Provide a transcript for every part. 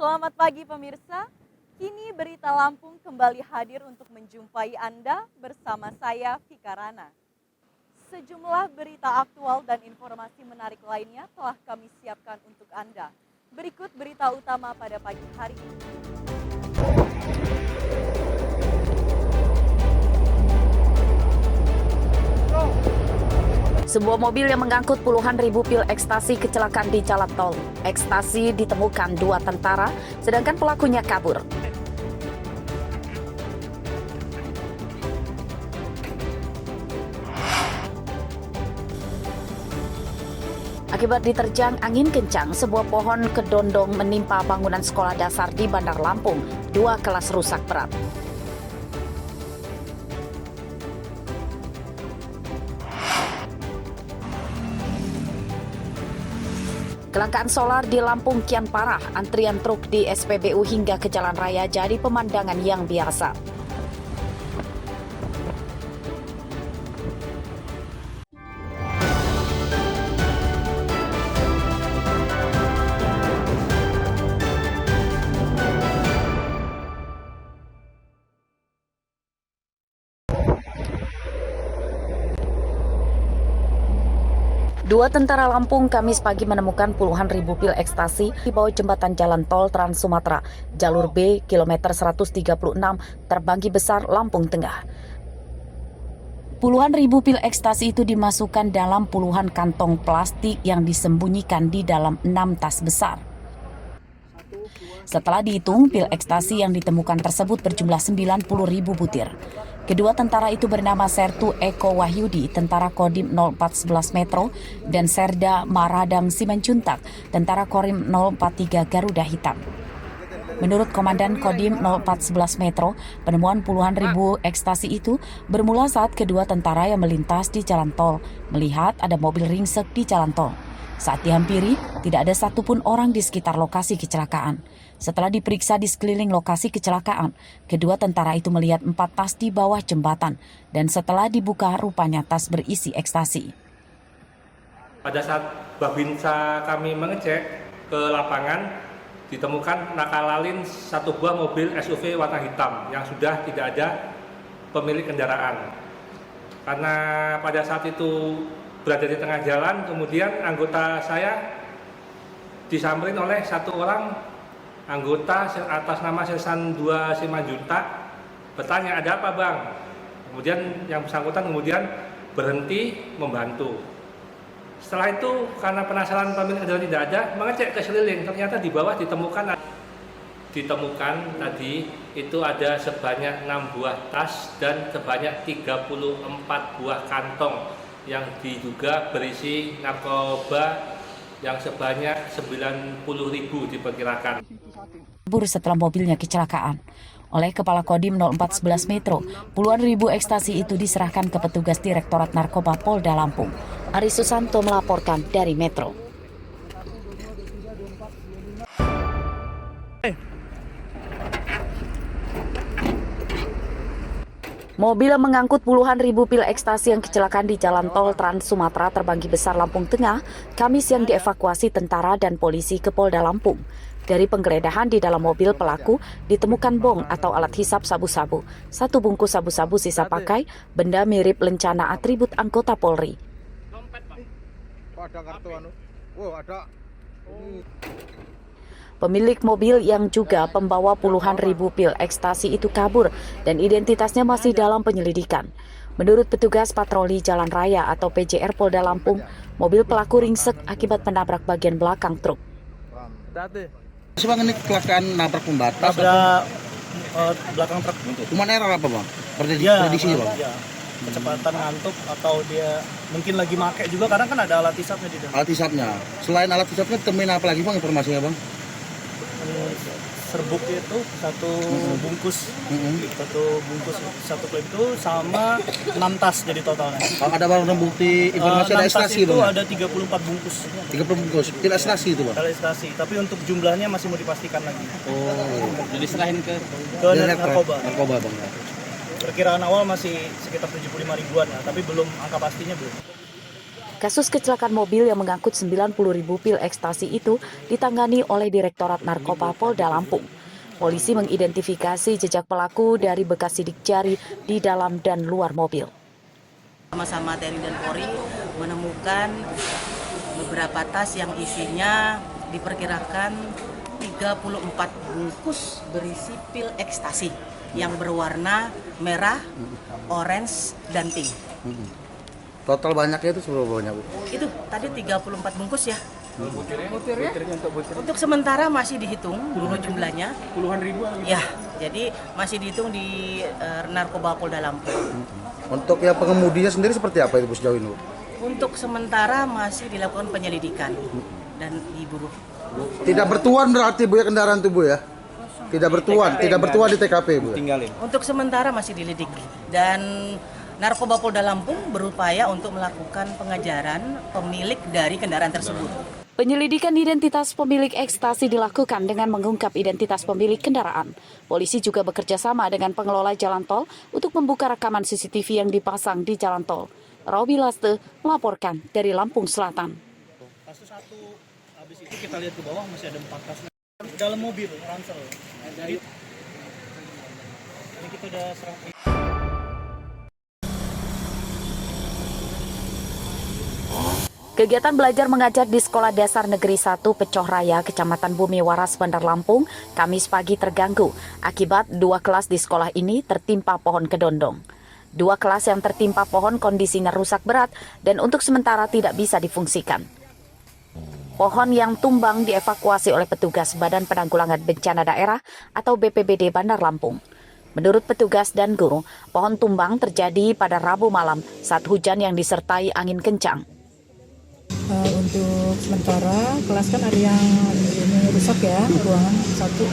Selamat pagi pemirsa, kini Berita Lampung kembali hadir untuk menjumpai Anda bersama saya Vika Rana. Sejumlah berita aktual dan informasi menarik lainnya telah kami siapkan untuk Anda. Berikut berita utama pada pagi hari ini. Sebuah mobil yang mengangkut puluhan ribu pil ekstasi kecelakaan di jalan tol. Ekstasi ditemukan 2 tentara, sedangkan pelakunya kabur. Akibat diterjang angin kencang, sebuah pohon kedondong menimpa bangunan sekolah dasar di Bandar Lampung. 2 kelas rusak berat. Kelangkaan solar di Lampung kian parah, antrian truk di SPBU hingga ke jalan raya jadi pemandangan yang biasa. Dua tentara Lampung Kamis pagi menemukan puluhan ribu pil ekstasi di bawah jembatan jalan tol Trans Sumatera, jalur B, kilometer 136, Terbanggi Besar, Lampung Tengah. Puluhan ribu pil ekstasi itu dimasukkan dalam puluhan kantong plastik yang disembunyikan di dalam 6 tas besar. Setelah dihitung, pil ekstasi yang ditemukan tersebut berjumlah 90 ribu butir. Kedua tentara itu bernama Sertu Eko Wahyudi, Tentara Kodim 0411 Metro, dan Serda Maradang Simanjuntak, Tentara Kodim 043 Garuda Hitam. Menurut Komandan Kodim 0411 Metro, penemuan puluhan ribu ekstasi itu bermula saat kedua tentara yang melintas di jalan tol melihat ada mobil ringsek di jalan tol. Saat dihampiri, tidak ada satupun orang di sekitar lokasi kecelakaan. Setelah diperiksa di sekeliling lokasi kecelakaan, kedua tentara itu melihat 4 tas di bawah jembatan, dan setelah dibuka rupanya tas berisi ekstasi. Pada saat Babinsa kami mengecek ke lapangan, ditemukan nakalalin 1 buah mobil SUV warna hitam yang sudah tidak ada pemilik kendaraan. Karena pada saat itu berada di tengah jalan, kemudian anggota saya disamperin oleh 1 orang anggota atas nama Sersan 2 Simanjuntak, bertanya, "Ada apa, Bang?" Kemudian yang bersangkutan berhenti membantu. Setelah itu karena penasaran pemilik kendaraan tidak ada, mengecek ke sekeliling, ternyata di bawah ditemukan tadi itu ada sebanyak 6 buah tas dan sebanyak 34 buah kantong yang diduga berisi narkoba yang sebanyak 90.000 diperkirakan. Setelah mobilnya kecelakaan. Oleh Kepala Kodim 0411 Metro, puluhan ribu ekstasi itu diserahkan ke petugas Direktorat Narkoba Polda Lampung. Ari Susanto melaporkan dari Metro. Mobil yang mengangkut puluhan ribu pil ekstasi yang kecelakaan di jalan tol Trans Sumatera Terbanggi Besar Lampung Tengah, Kamis yang dievakuasi tentara dan polisi ke Polda Lampung. Dari penggeledahan di dalam mobil pelaku ditemukan bong atau alat hisap sabu-sabu, 1 bungkus sabu-sabu sisa pakai, benda mirip lencana atribut anggota Polri. Pemilik mobil yang juga pembawa puluhan ribu pil ekstasi itu kabur dan identitasnya masih dalam penyelidikan. Menurut petugas patroli jalan raya atau PJR Polda Lampung, mobil pelaku ringsek akibat menabrak bagian belakang truk. Bang, ini kecelakaan nabrak pembatas? Belakang truk. Cuman error apa, Bang? Prediksinya, Bang? Ya. Kecepatan ngantuk atau dia mungkin lagi make juga, karena kan ada alat hisapnya di dalam. Alat hisapnya. Selain alat hisapnya, temuin apa lagi, Bang, informasinya, Bang? Serbuk itu 1 bungkus, 1 klip itu sama 6 tas jadi totalnya. Ada barang bukti informasi ada ekstasi, itu Bang? ada 34 bungkus. 30 bungkus. Pil ekstasi itu, Bang? Pil ekstasi, tapi untuk jumlahnya masih mau dipastikan lagi. Oh, Jadi serahin ke narkoba, Bang. Perkiraan awal masih sekitar 75 ribuan ya, tapi belum, angka pastinya belum. Kasus kecelakaan mobil yang mengangkut 90.000 pil ekstasi itu ditangani oleh Direktorat Narkoba Polda Lampung. Polisi mengidentifikasi jejak pelaku dari bekas sidik jari di dalam dan luar mobil. Sama-sama TNI dan Polri menemukan beberapa tas yang isinya diperkirakan 34 bungkus berisi pil ekstasi yang berwarna merah, orange, dan pink. Total banyaknya itu seberapa banyak, Bu? Itu tadi 34 bungkus ya. Untuk sementara masih dihitung dulu jumlahnya. Puluhan ribu. Ya, jadi masih dihitung di Narkoba Polda Lampung. Untuk yang pengemudinya sendiri seperti apa itu, Bu, sejauh ini, Bu? Untuk sementara masih dilakukan penyelidikan dan diburu. Tidak bertuan berarti, Bu, ya, kendaraan itu, Bu, ya? Tidak bertuan di TKP, Bu. Tinggalin. Untuk sementara masih dilidik dan Narkoba Polda Lampung berupaya untuk melakukan pengajaran pemilik dari kendaraan tersebut. Penyelidikan identitas pemilik ekstasi dilakukan dengan mengungkap identitas pemilik kendaraan. Polisi juga bekerja sama dengan pengelola jalan tol untuk membuka rekaman CCTV yang dipasang di jalan tol. Robi Laste melaporkan dari Lampung Selatan. Kasus satu, habis itu kita lihat ke bawah masih ada 4 kasus. Dalam mobil, ransel. Jadi ini kita udah serang. Kegiatan belajar mengajar di Sekolah Dasar Negeri 1 Pecoh Raya, Kecamatan Bumi Waras, Bandar Lampung, Kamis pagi terganggu akibat 2 kelas di sekolah ini tertimpa pohon kedondong. 2 kelas yang tertimpa pohon kondisinya rusak berat dan untuk sementara tidak bisa difungsikan. Pohon yang tumbang dievakuasi oleh petugas Badan Penanggulangan Bencana Daerah atau BPBD Bandar Lampung. Menurut petugas dan guru, pohon tumbang terjadi pada Rabu malam saat hujan yang disertai angin kencang. Untuk sementara kelas kan ada yang ini rusak ya, ruangan 1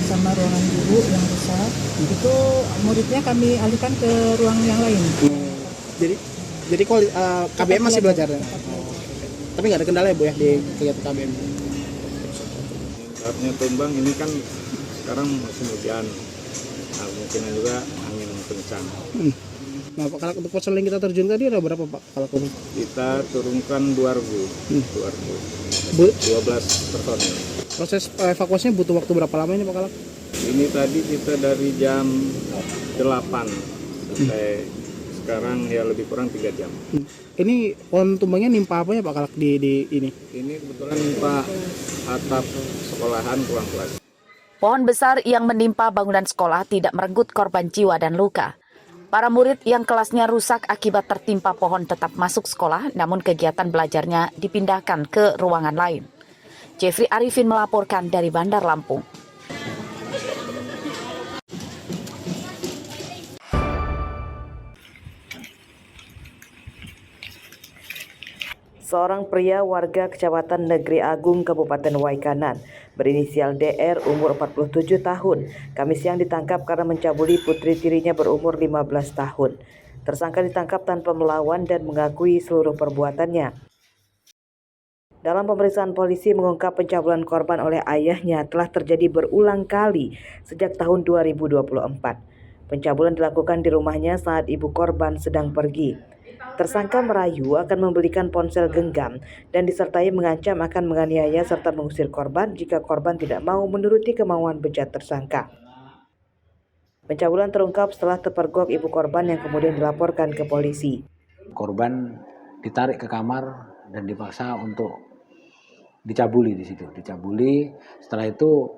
sama ruangan guru yang rusak. Itu muridnya kami alihkan ke ruang yang lain. Jadi KBM masih belajar ya? Tapi nggak ada kendala ya, Bu, ya, di kegiatan KBM? Saatnya tumbang ini kan sekarang musim hujan, nah, kemungkinan juga angin kencang. Nah, Pak, kalau untuk personel yang kita terjun tadi ada berapa, Pak? Kalau Kita turunkan 2.000, 12 personil. proses evakuasinya butuh waktu berapa lama ini, Pak Kalak? Ini tadi kita dari jam 8 sampai sekarang ya lebih kurang 3 jam. Ini pohon tumbangnya nimpa apa ya, Pak Kalak, di ini? Ini kebetulan Pak atap sekolahan ruang kelas. Pohon besar yang menimpa bangunan sekolah tidak merenggut korban jiwa dan luka. Para murid yang kelasnya rusak akibat tertimpa pohon tetap masuk sekolah, namun kegiatan belajarnya dipindahkan ke ruangan lain. Jeffrey Arifin melaporkan dari Bandar Lampung. Seorang pria warga Kecamatan Negeri Agung, Kabupaten Waikanan, berinisial DR, umur 47 tahun, Kamis siang ditangkap karena mencabuli putri tirinya berumur 15 tahun. Tersangka ditangkap tanpa melawan dan mengakui seluruh perbuatannya. Dalam pemeriksaan, polisi mengungkap pencabulan korban oleh ayahnya telah terjadi berulang kali sejak tahun 2024. Pencabulan dilakukan di rumahnya saat ibu korban sedang pergi. Tersangka merayu akan membelikan ponsel genggam dan disertai mengancam akan menganiaya serta mengusir korban jika korban tidak mau menuruti kemauan bejat tersangka. Pencabulan terungkap setelah terpergok ibu korban yang kemudian dilaporkan ke polisi. Korban ditarik ke kamar dan dipaksa untuk dicabuli di situ. Dicabuli, setelah itu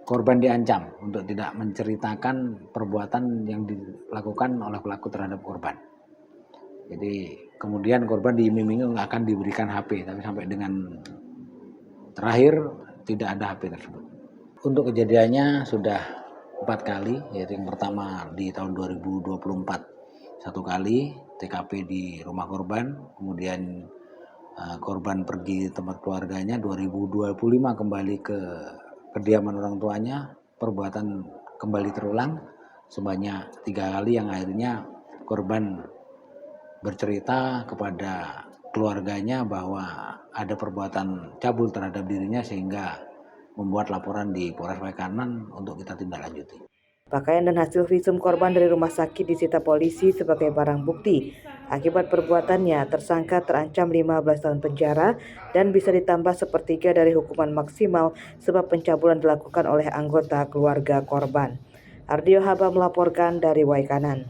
korban diancam untuk tidak menceritakan perbuatan yang dilakukan oleh pelaku terhadap korban. Jadi kemudian korban diiming-iming akan diberikan HP, tapi sampai dengan terakhir tidak ada HP tersebut. Untuk kejadiannya sudah 4 kali, yaitu yang pertama di tahun 2024 1 kali TKP di rumah korban, kemudian korban pergi tempat keluarganya, 2025 kembali ke kediaman orang tuanya, perbuatan kembali terulang sebanyak 3 kali yang akhirnya korban bercerita kepada keluarganya bahwa ada perbuatan cabul terhadap dirinya sehingga membuat laporan di Polres Waikanan untuk kita tindak lanjuti. Pakaian dan hasil visum korban dari rumah sakit disita polisi sebagai barang bukti. Akibat perbuatannya, tersangka terancam 15 tahun penjara dan bisa ditambah sepertiga dari hukuman maksimal sebab pencabulan dilakukan oleh anggota keluarga korban. Ardio Haba melaporkan dari Waikanan.